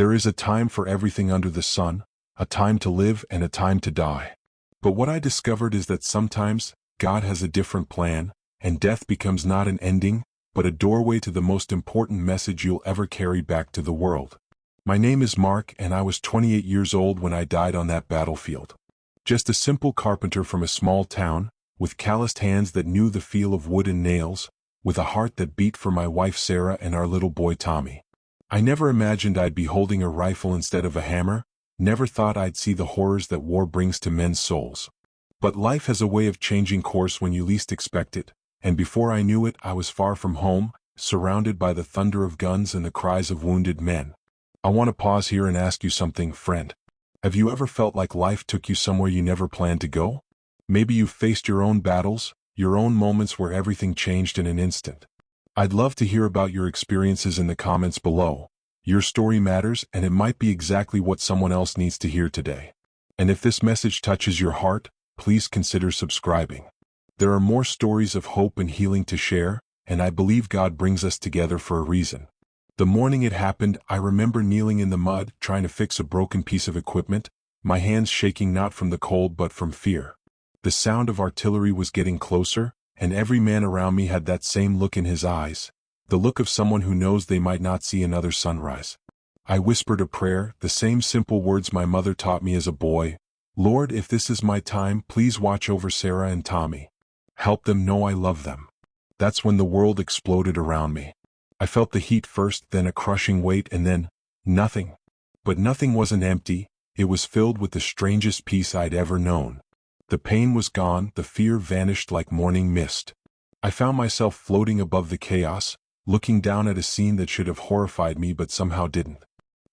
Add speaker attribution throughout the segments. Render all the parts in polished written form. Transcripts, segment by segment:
Speaker 1: There is a time for everything under the sun, a time to live and a time to die. But what I discovered is that sometimes God has a different plan, and death becomes not an ending, but a doorway to the most important message you'll ever carry back to the world. My name is Mark, and I was 28 years old when I died on that battlefield. Just a simple carpenter from a small town, with calloused hands that knew the feel of wood and nails, with a heart that beat for my wife Sarah and our little boy Tommy. I never imagined I'd be holding a rifle instead of a hammer, never thought I'd see the horrors that war brings to men's souls. But life has a way of changing course when you least expect it, and before I knew it I was far from home, surrounded by the thunder of guns and the cries of wounded men. I want to pause here and ask you something, friend. Have you ever felt like life took you somewhere you never planned to go? Maybe you've faced your own battles, your own moments where everything changed in an instant. I'd love to hear about your experiences in the comments below. Your story matters, and it might be exactly what someone else needs to hear today. And if this message touches your heart, please consider subscribing. There are more stories of hope and healing to share, and I believe God brings us together for a reason. The morning it happened, I remember kneeling in the mud, trying to fix a broken piece of equipment, my hands shaking not from the cold but from fear. The sound of artillery was getting closer, and every man around me had that same look in his eyes, the look of someone who knows they might not see another sunrise. I whispered a prayer, the same simple words my mother taught me as a boy. Lord, if this is my time, please watch over Sarah and Tommy. Help them know I love them. That's when the world exploded around me. I felt the heat first, then a crushing weight, and then nothing. But nothing wasn't empty, it was filled with the strangest peace I'd ever known. The pain was gone, the fear vanished like morning mist. I found myself floating above the chaos, looking down at a scene that should have horrified me but somehow didn't.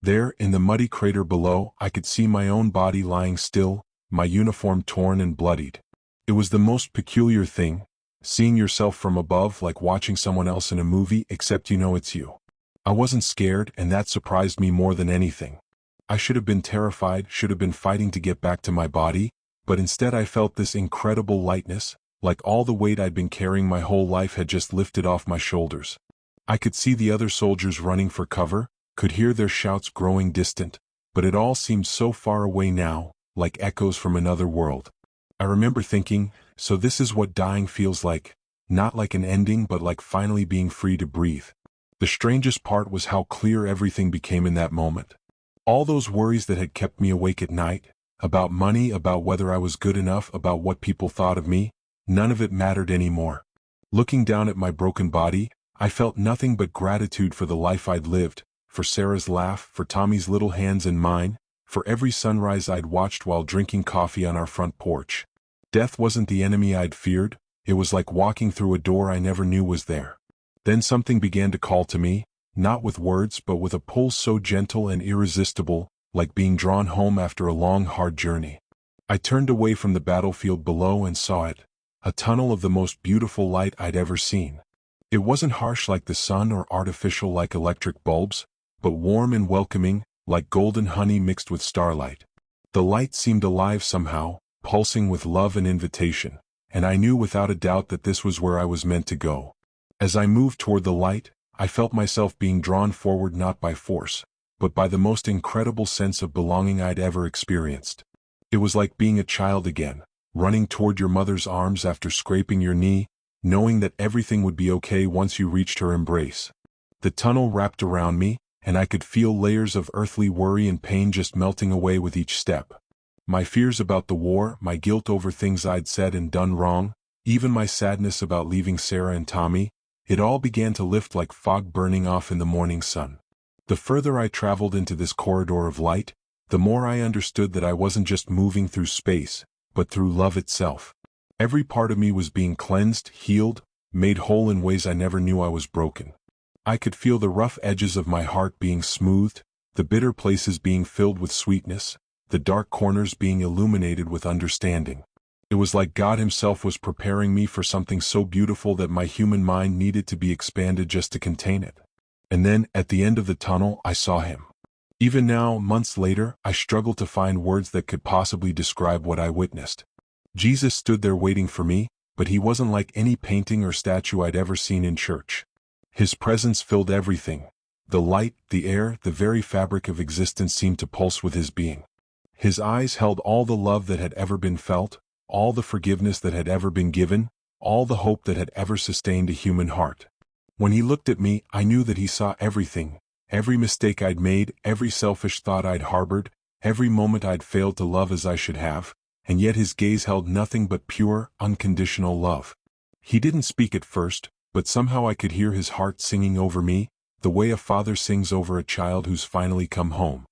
Speaker 1: There, in the muddy crater below, I could see my own body lying still, my uniform torn and bloodied. It was the most peculiar thing, seeing yourself from above like watching someone else in a movie, except you know it's you. I wasn't scared, and that surprised me more than anything. I should have been terrified, should have been fighting to get back to my body, but instead I felt this incredible lightness, like all the weight I'd been carrying my whole life had just lifted off my shoulders. I could see the other soldiers running for cover, could hear their shouts growing distant, but it all seemed so far away now, like echoes from another world. I remember thinking, so this is what dying feels like, not like an ending but like finally being free to breathe. The strangest part was how clear everything became in that moment. All those worries that had kept me awake at night, about money, about whether I was good enough, about what people thought of me, none of it mattered anymore. Looking down at my broken body, I felt nothing but gratitude for the life I'd lived, for Sarah's laugh, for Tommy's little hands in mine, for every sunrise I'd watched while drinking coffee on our front porch. Death wasn't the enemy I'd feared, it was like walking through a door I never knew was there. Then something began to call to me, not with words but with a pull so gentle and irresistible, like being drawn home after a long hard journey. I turned away from the battlefield below and saw it, a tunnel of the most beautiful light I'd ever seen. It wasn't harsh like the sun or artificial like electric bulbs, but warm and welcoming, like golden honey mixed with starlight. The light seemed alive somehow, pulsing with love and invitation, and I knew without a doubt that this was where I was meant to go. As I moved toward the light, I felt myself being drawn forward not by force, but by the most incredible sense of belonging I'd ever experienced. It was like being a child again, running toward your mother's arms after scraping your knee, knowing that everything would be okay once you reached her embrace. The tunnel wrapped around me, and I could feel layers of earthly worry and pain just melting away with each step. My fears about the war, my guilt over things I'd said and done wrong, even my sadness about leaving Sarah and Tommy, it all began to lift like fog burning off in the morning sun. The further I traveled into this corridor of light, the more I understood that I wasn't just moving through space, but through love itself. Every part of me was being cleansed, healed, made whole in ways I never knew I was broken. I could feel the rough edges of my heart being smoothed, the bitter places being filled with sweetness, the dark corners being illuminated with understanding. It was like God Himself was preparing me for something so beautiful that my human mind needed to be expanded just to contain it. And then, at the end of the tunnel, I saw Him. Even now, months later, I struggle to find words that could possibly describe what I witnessed. Jesus stood there waiting for me, but He wasn't like any painting or statue I'd ever seen in church. His presence filled everything. The light, the air, the very fabric of existence seemed to pulse with his being. His eyes held all the love that had ever been felt, all the forgiveness that had ever been given, all the hope that had ever sustained a human heart. When he looked at me, I knew that he saw everything, every mistake I'd made, every selfish thought I'd harbored, every moment I'd failed to love as I should have, and yet his gaze held nothing but pure, unconditional love. He didn't speak at first, but somehow I could hear his heart singing over me, the way a father sings over a child who's finally come home.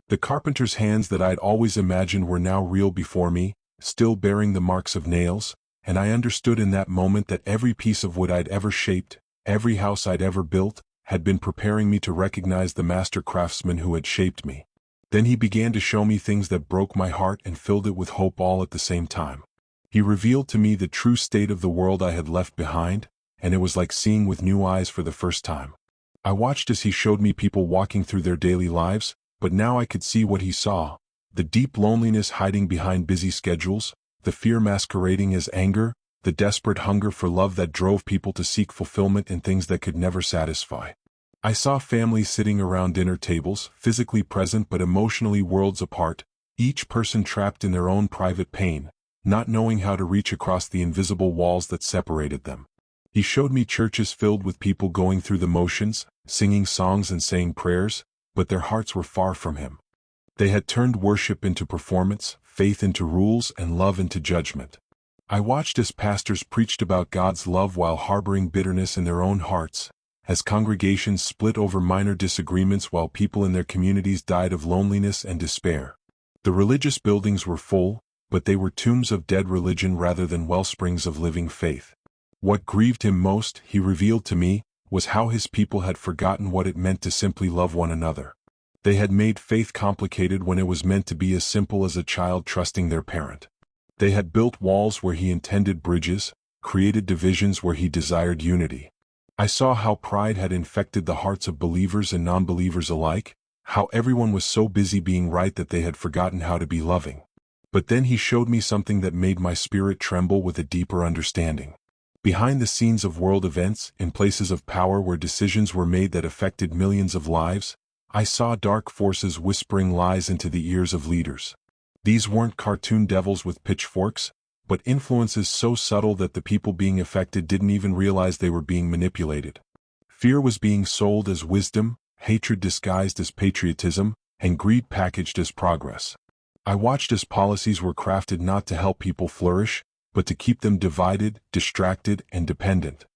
Speaker 1: The carpenter's hands that I'd always imagined were now real before me, still bearing the marks of nails, and I understood in that moment that every piece of wood I'd ever shaped, every house I'd ever built, had been preparing me to recognize the master craftsman who had shaped me. Then he began to show me things that broke my heart and filled it with hope all at the same time. He revealed to me the true state of the world I had left behind, and it was like seeing with new eyes for the first time. I watched as he showed me people walking through their daily lives, but now I could see what he saw: the deep loneliness hiding behind busy schedules, the fear masquerading as anger, the desperate hunger for love that drove people to seek fulfillment in things that could never satisfy. I saw families sitting around dinner tables, physically present but emotionally worlds apart, each person trapped in their own private pain, not knowing how to reach across the invisible walls that separated them. He showed me churches filled with people going through the motions, singing songs and saying prayers, but their hearts were far from him. They had turned worship into performance, faith into rules, and love into judgment. I watched as pastors preached about God's love while harboring bitterness in their own hearts, as congregations split over minor disagreements while people in their communities died of loneliness and despair. The religious buildings were full, but they were tombs of dead religion rather than wellsprings of living faith. What grieved him most, he revealed to me, was how his people had forgotten what it meant to simply love one another. They had made faith complicated when it was meant to be as simple as a child trusting their parent. They had built walls where he intended bridges, created divisions where he desired unity. I saw how pride had infected the hearts of believers and non-believers alike, how everyone was so busy being right that they had forgotten how to be loving. But then he showed me something that made my spirit tremble with a deeper understanding. Behind the scenes of world events, in places of power where decisions were made that affected millions of lives, I saw dark forces whispering lies into the ears of leaders. These weren't cartoon devils with pitchforks, but influences so subtle that the people being affected didn't even realize they were being manipulated. Fear was being sold as wisdom, hatred disguised as patriotism, and greed packaged as progress. I watched as policies were crafted not to help people flourish, but to keep them divided, distracted, and dependent.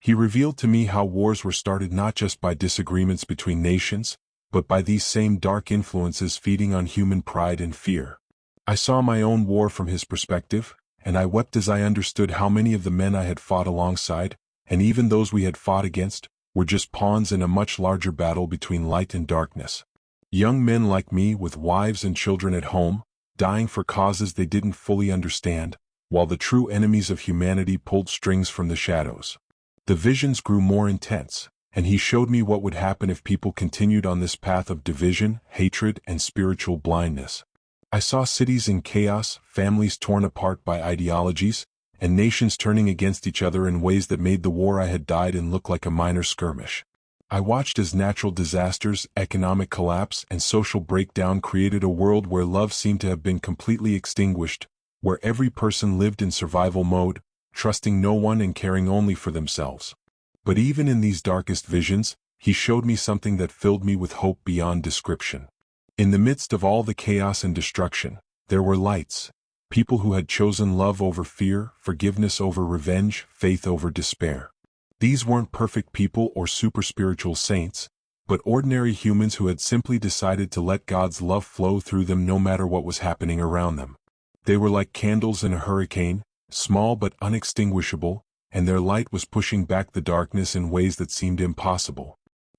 Speaker 1: He revealed to me how wars were started not just by disagreements between nations, but by these same dark influences feeding on human pride and fear. I saw my own war from his perspective, and I wept as I understood how many of the men I had fought alongside, and even those we had fought against, were just pawns in a much larger battle between light and darkness. Young men like me with wives and children at home, dying for causes they didn't fully understand, while the true enemies of humanity pulled strings from the shadows. The visions grew more intense, and he showed me what would happen if people continued on this path of division, hatred, and spiritual blindness. I saw cities in chaos, families torn apart by ideologies, and nations turning against each other in ways that made the war I had died in look like a minor skirmish. I watched as natural disasters, economic collapse, and social breakdown created a world where love seemed to have been completely extinguished, where every person lived in survival mode, trusting no one and caring only for themselves. But even in these darkest visions, he showed me something that filled me with hope beyond description. In the midst of all the chaos and destruction, there were lights, people who had chosen love over fear, forgiveness over revenge, faith over despair. These weren't perfect people or super-spiritual saints, but ordinary humans who had simply decided to let God's love flow through them no matter what was happening around them. They were like candles in a hurricane, small but unextinguishable, and their light was pushing back the darkness in ways that seemed impossible.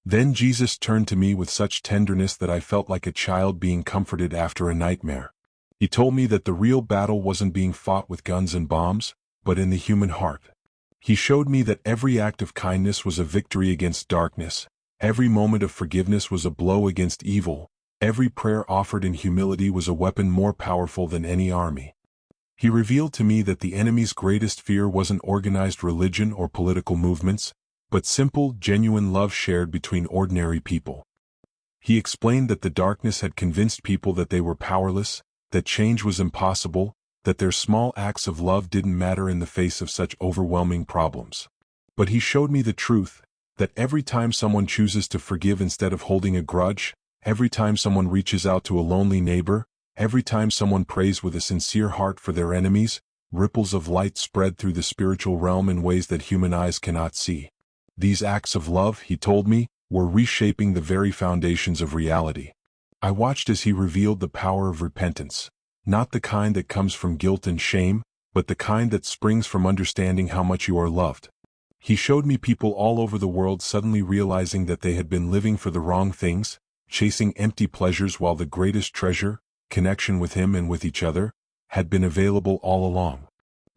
Speaker 1: Then Jesus turned to me with such tenderness that I felt like a child being comforted after a nightmare. He told me that the real battle wasn't being fought with guns and bombs, but in the human heart. He showed me that every act of kindness was a victory against darkness, every moment of forgiveness was a blow against evil, every prayer offered in humility was a weapon more powerful than any army. He revealed to me that the enemy's greatest fear wasn't organized religion or political movements, but simple, genuine love shared between ordinary people. He explained that the darkness had convinced people that they were powerless, that change was impossible, that their small acts of love didn't matter in the face of such overwhelming problems. But he showed me the truth, that every time someone chooses to forgive instead of holding a grudge, every time someone reaches out to a lonely neighbor, every time someone prays with a sincere heart for their enemies, ripples of light spread through the spiritual realm in ways that human eyes cannot see. These acts of love, he told me, were reshaping the very foundations of reality. I watched as he revealed the power of repentance, not the kind that comes from guilt and shame, but the kind that springs from understanding how much you are loved. He showed me people all over the world suddenly realizing that they had been living for the wrong things, chasing empty pleasures while the greatest treasure, connection with him and with each other, had been available all along.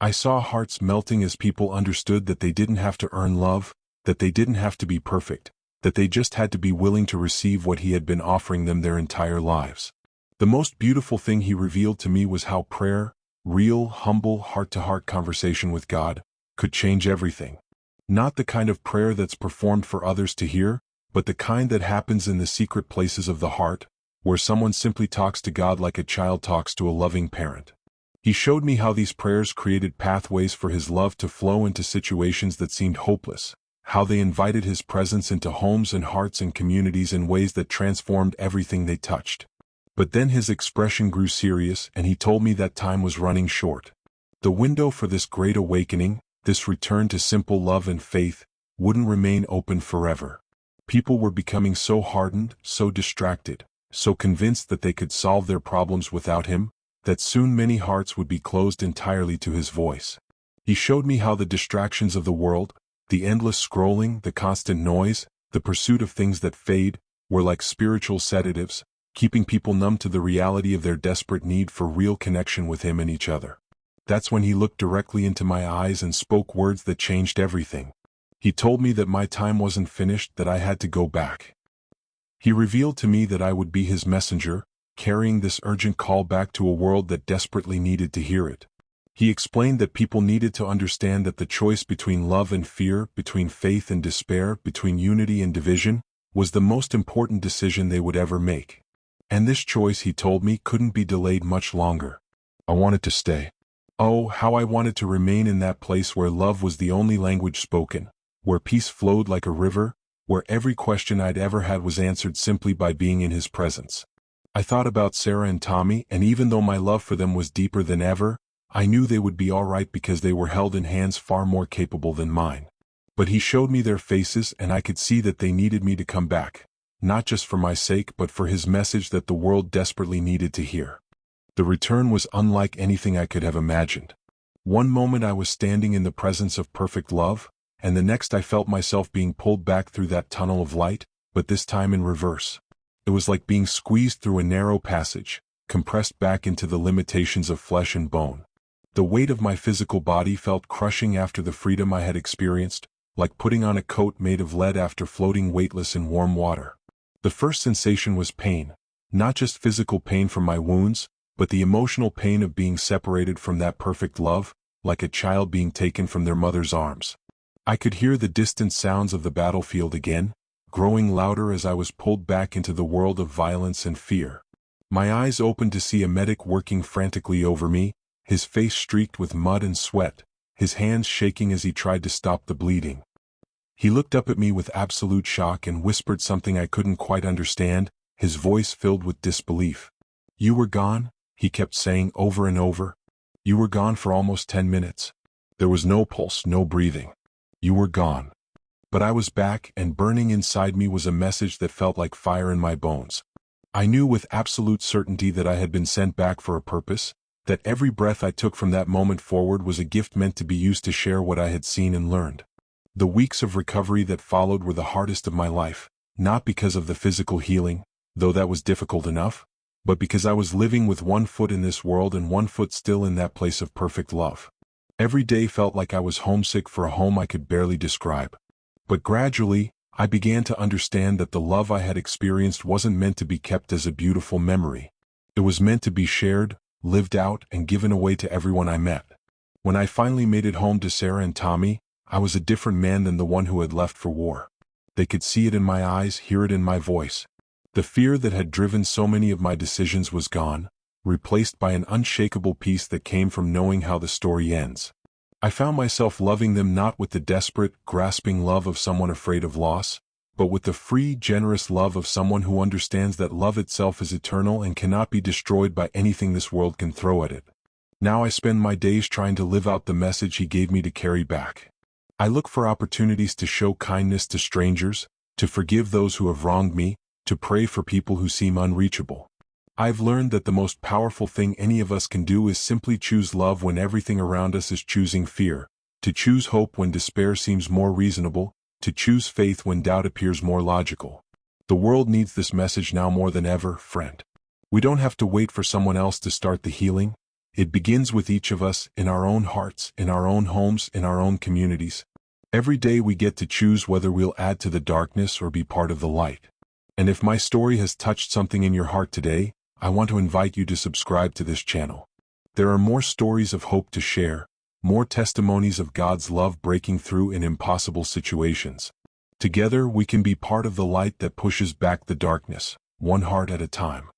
Speaker 1: I saw hearts melting as people understood that they didn't have to earn love, that they didn't have to be perfect, that they just had to be willing to receive what he had been offering them their entire lives. The most beautiful thing he revealed to me was how prayer, real, humble, heart-to-heart conversation with God, could change everything. Not the kind of prayer that's performed for others to hear, but the kind that happens in the secret places of the heart, where someone simply talks to God like a child talks to a loving parent. He showed me how these prayers created pathways for his love to flow into situations that seemed hopeless, how they invited his presence into homes and hearts and communities in ways that transformed everything they touched. But then his expression grew serious and he told me that time was running short. The window for this great awakening, this return to simple love and faith, wouldn't remain open forever. People were becoming so hardened, so distracted, so convinced that they could solve their problems without him, that soon many hearts would be closed entirely to his voice. He showed me how the distractions of the world, the endless scrolling, the constant noise, the pursuit of things that fade, were like spiritual sedatives, keeping people numb to the reality of their desperate need for real connection with him and each other. That's when he looked directly into my eyes and spoke words that changed everything. He told me that my time wasn't finished, that I had to go back. He revealed to me that I would be his messenger, carrying this urgent call back to a world that desperately needed to hear it. He explained that people needed to understand that the choice between love and fear, between faith and despair, between unity and division, was the most important decision they would ever make. And this choice, he told me, couldn't be delayed much longer. I wanted to stay. Oh, how I wanted to remain in that place where love was the only language spoken, where peace flowed like a river, where every question I'd ever had was answered simply by being in his presence. I thought about Sarah and Tommy, and even though my love for them was deeper than ever, I knew they would be all right because they were held in hands far more capable than mine. But he showed me their faces and I could see that they needed me to come back, not just for my sake but for his message that the world desperately needed to hear. The return was unlike anything I could have imagined. One moment I was standing in the presence of perfect love, and the next I felt myself being pulled back through that tunnel of light, but this time in reverse. It was like being squeezed through a narrow passage, compressed back into the limitations of flesh and bone. The weight of my physical body felt crushing after the freedom I had experienced, like putting on a coat made of lead after floating weightless in warm water. The first sensation was pain, not just physical pain from my wounds, but the emotional pain of being separated from that perfect love, like a child being taken from their mother's arms. I could hear the distant sounds of the battlefield again, growing louder as I was pulled back into the world of violence and fear. My eyes opened to see a medic working frantically over me, his face streaked with mud and sweat, his hands shaking as he tried to stop the bleeding. He looked up at me with absolute shock and whispered something I couldn't quite understand, his voice filled with disbelief. "You were gone?" he kept saying over and over. "You were gone for almost 10 minutes. There was no pulse, no breathing. You were gone." But I was back, and burning inside me was a message that felt like fire in my bones. I knew with absolute certainty that I had been sent back for a purpose, that every breath I took from that moment forward was a gift meant to be used to share what I had seen and learned. The weeks of recovery that followed were the hardest of my life, not because of the physical healing, though that was difficult enough, but because I was living with one foot in this world and one foot still in that place of perfect love. Every day felt like I was homesick for a home I could barely describe. But gradually, I began to understand that the love I had experienced wasn't meant to be kept as a beautiful memory. It was meant to be shared, lived out, and given away to everyone I met. When I finally made it home to Sarah and Tommy, I was a different man than the one who had left for war. They could see it in my eyes, hear it in my voice. The fear that had driven so many of my decisions was gone, replaced by an unshakable peace that came from knowing how the story ends. I found myself loving them not with the desperate, grasping love of someone afraid of loss, but with the free, generous love of someone who understands that love itself is eternal and cannot be destroyed by anything this world can throw at it. Now I spend my days trying to live out the message he gave me to carry back. I look for opportunities to show kindness to strangers, to forgive those who have wronged me, to pray for people who seem unreachable. I've learned that the most powerful thing any of us can do is simply choose love when everything around us is choosing fear, to choose hope when despair seems more reasonable, to choose faith when doubt appears more logical. The world needs this message now more than ever, friend. We don't have to wait for someone else to start the healing. It begins with each of us, in our own hearts, in our own homes, in our own communities. Every day we get to choose whether we'll add to the darkness or be part of the light. And if my story has touched something in your heart today, I want to invite you to subscribe to this channel. There are more stories of hope to share, more testimonies of God's love breaking through in impossible situations. Together we can be part of the light that pushes back the darkness, one heart at a time.